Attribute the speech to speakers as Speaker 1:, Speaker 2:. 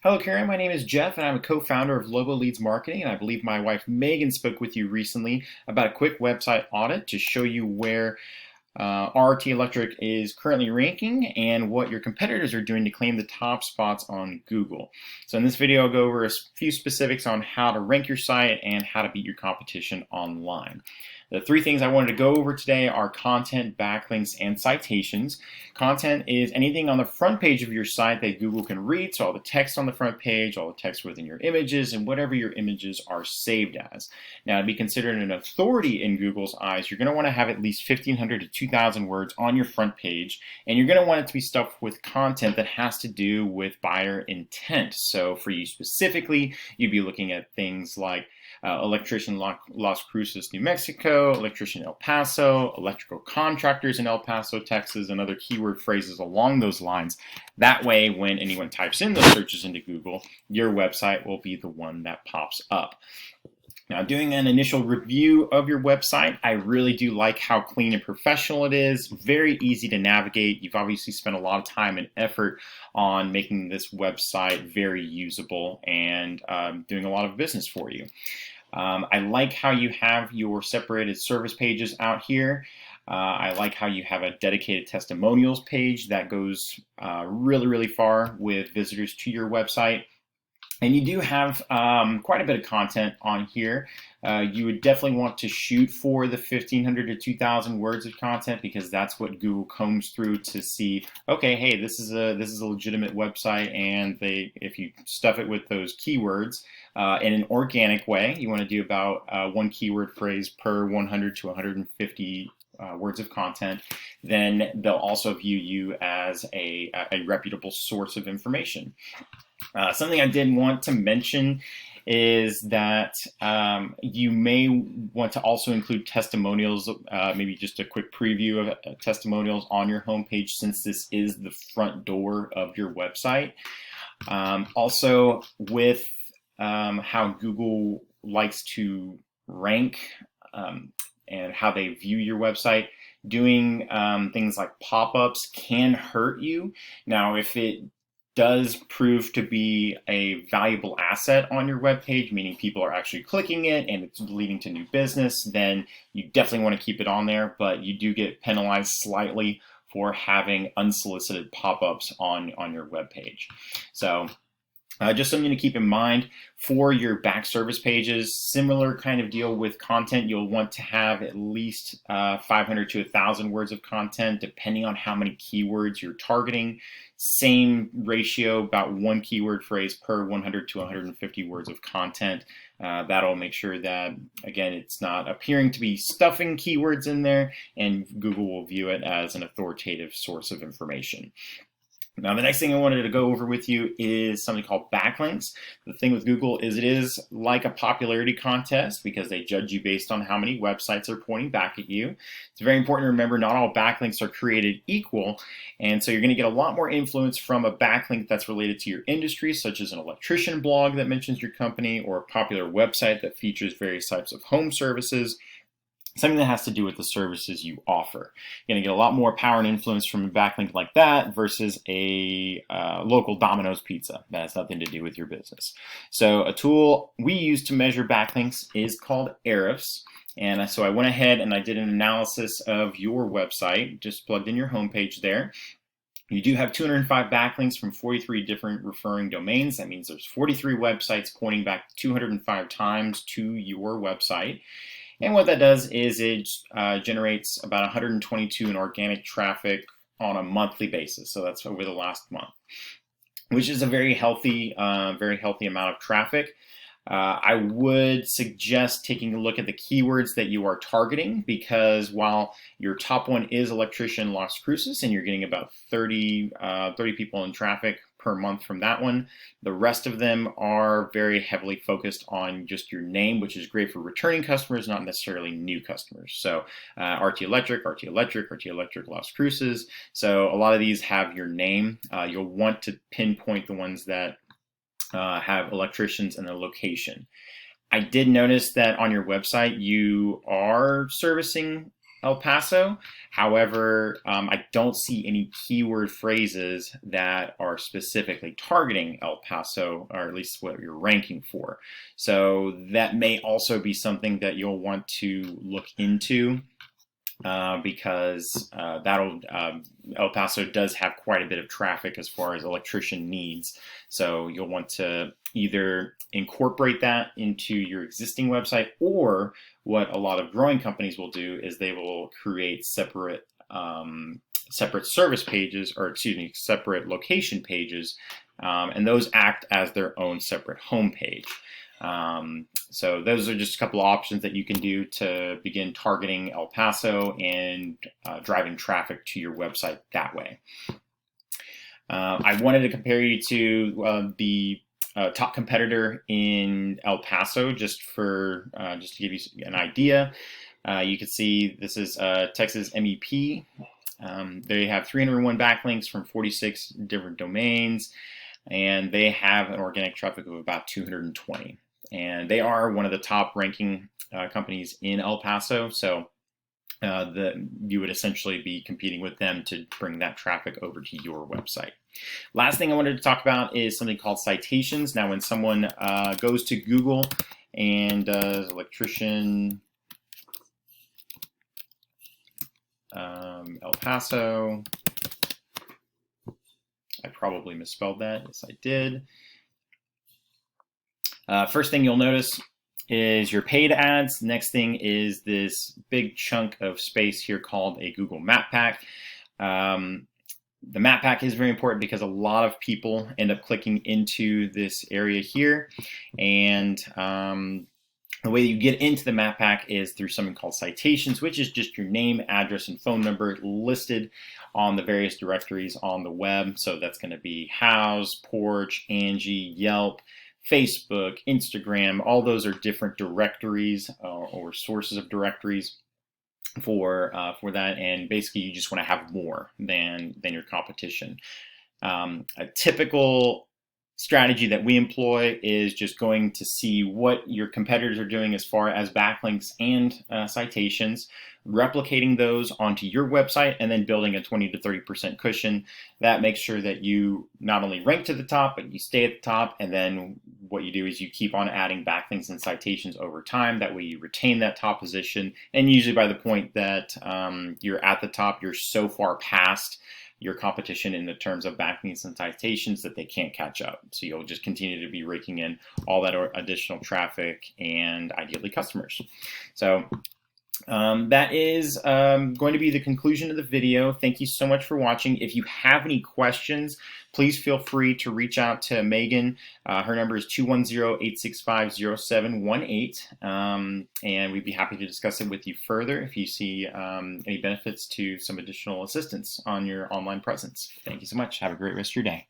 Speaker 1: Hello, Karen. My name is Jeff, and I'm a co-founder of Logo Leads Marketing. And I believe my wife Megan spoke with you recently about a quick website audit to show you where RT Electric is currently ranking and what your competitors are doing to claim the top spots on Google. So in this video, I'll go over a few specifics on how to rank your site and how to beat your competition online. The three things I wanted to go over today are content, backlinks, and citations. Content is anything on the front page of your site that Google can read, so all the text on the front page, all the text within your images, and whatever your images are saved as. Now, to be considered an authority in Google's eyes, you're going to want to have at least 1,500 to 2,000 words on your front page, and you're going to want it to be stuffed with content that has to do with buyer intent. So for you specifically, you'd be looking at things like electrician Las Cruces, New Mexico, electrician El Paso, electrical contractors in El Paso, Texas, and other keyword phrases along those lines. That way, when anyone types in those searches into Google, your website will be the one that pops up. Now, doing an initial review of your website, I really do like how clean and professional it is. Very easy to navigate. You've obviously spent a lot of time and effort on making this website very usable and doing a lot of business for you. I like how you have your separated service pages out here. I like how you have a dedicated testimonials page that goes really far with visitors to your website. And you do have quite a bit of content on here. You would definitely want to shoot for the 1,500 to 2,000 words of content because that's what Google combs through to see. Okay, hey, this is a legitimate website, and if you stuff it with those keywords in an organic way, you want to do about one keyword phrase per 100 to 150 words of content, then they'll also view you as a reputable source of information. Something I did want to mention is that you may want to also include testimonials, maybe just a quick preview of testimonials on your homepage, since this is the front door of your website. Also, with how Google likes to rank and how they view your website, doing things like pop-ups can hurt you. Now, if it does prove to be a valuable asset on your webpage, meaning people are actually clicking it and it's leading to new business, then you definitely want to keep it on there, but you do get penalized slightly for having unsolicited pop-ups on your webpage. So just something to keep in mind for your back service pages. Similar kind of deal with content. You'll want to have at least 500 to 1,000 words of content, depending on how many keywords you're targeting. Same ratio, about one keyword phrase per 100 to 150 words of content. That'll make sure that, again, it's not appearing to be stuffing keywords in there, and Google will view it as an authoritative source of information. Now, the next thing I wanted to go over with you is something called backlinks. The thing with Google is it is like a popularity contest because they judge you based on how many websites are pointing back at you. It's very important to remember not all backlinks are created equal, and so you're going to get a lot more influence from a backlink that's related to your industry, such as an electrician blog that mentions your company or a popular website that features various types of home services. Something that has to do with the services you offer. You're going to get a lot more power and influence from a backlink like that versus a local Domino's pizza. That has nothing to do with your business. So a tool we use to measure backlinks is called Ahrefs. And so I went ahead and I did an analysis of your website, just plugged in your homepage there. You do have 205 backlinks from 43 different referring domains. That means there's 43 websites pointing back 205 times to your website. And what that does is it generates about 122 in organic traffic on a monthly basis. So that's over the last month, which is a very healthy amount of traffic. I would suggest taking a look at the keywords that you are targeting, because while your top one is electrician Las Cruces and you're getting about 30 people in traffic per month from that one, the rest of them are very heavily focused on just your name, which is great for returning customers, not necessarily new customers. So RT Electric, Las Cruces. So a lot of these have your name. You'll want to pinpoint the ones that have electricians and the location. I did notice that on your website you are servicing El Paso. However, I don't see any keyword phrases that are specifically targeting El Paso, or at least what you're ranking for. So that may also be something that you'll want to look into. Because El Paso does have quite a bit of traffic as far as electrician needs. So you'll want to either incorporate that into your existing website, or what a lot of growing companies will do is they will create separate service pages, or excuse me, separate location pages, and those act as their own separate home page. So those are just a couple of options that you can do to begin targeting El Paso and driving traffic to your website that way. I wanted to compare you to the top competitor in El Paso, just to give you an idea. You can see this is Texas MEP. They have 301 backlinks from 46 different domains, and they have an organic traffic of about 220. And they are one of the top ranking companies in El Paso, so you would essentially be competing with them to bring that traffic over to your website. Last thing I wanted to talk about is something called citations. Now, when someone goes to Google and does electrician El Paso, I probably misspelled that. Yes, I did. First thing you'll notice is your paid ads. Next thing is this big chunk of space here called a Google Map Pack. The map pack is very important because a lot of people end up clicking into this area here, and the way you get into the map pack is through something called citations, which is just your name, address, and phone number listed on the various directories on the web. So that's going to be House, Porch, Angie, Yelp, Facebook, Instagram. All those are different directories or sources of directories for that, and basically you just want to have more than your competition. A typical strategy that we employ is just going to see what your competitors are doing as far as backlinks and citations, replicating those onto your website, and then building a 20 to 30% cushion. That makes sure that you not only rank to the top, but you stay at the top. And then what you do is you keep on adding backlinks and citations over time. That way you retain that top position. And usually by the point that you're at the top, you're so far past your competition in the terms of backlinks and citations that they can't catch up. So you'll just continue to be raking in all that additional traffic and ideally customers. So that is going to be the conclusion of the video. Thank you so much for watching. If you have any questions, please feel free to reach out to Megan. Her number is 210-865-0718, and we'd be happy to discuss it with you further if you see any benefits to some additional assistance on your online presence. Thank you so much. Have a great rest of your day.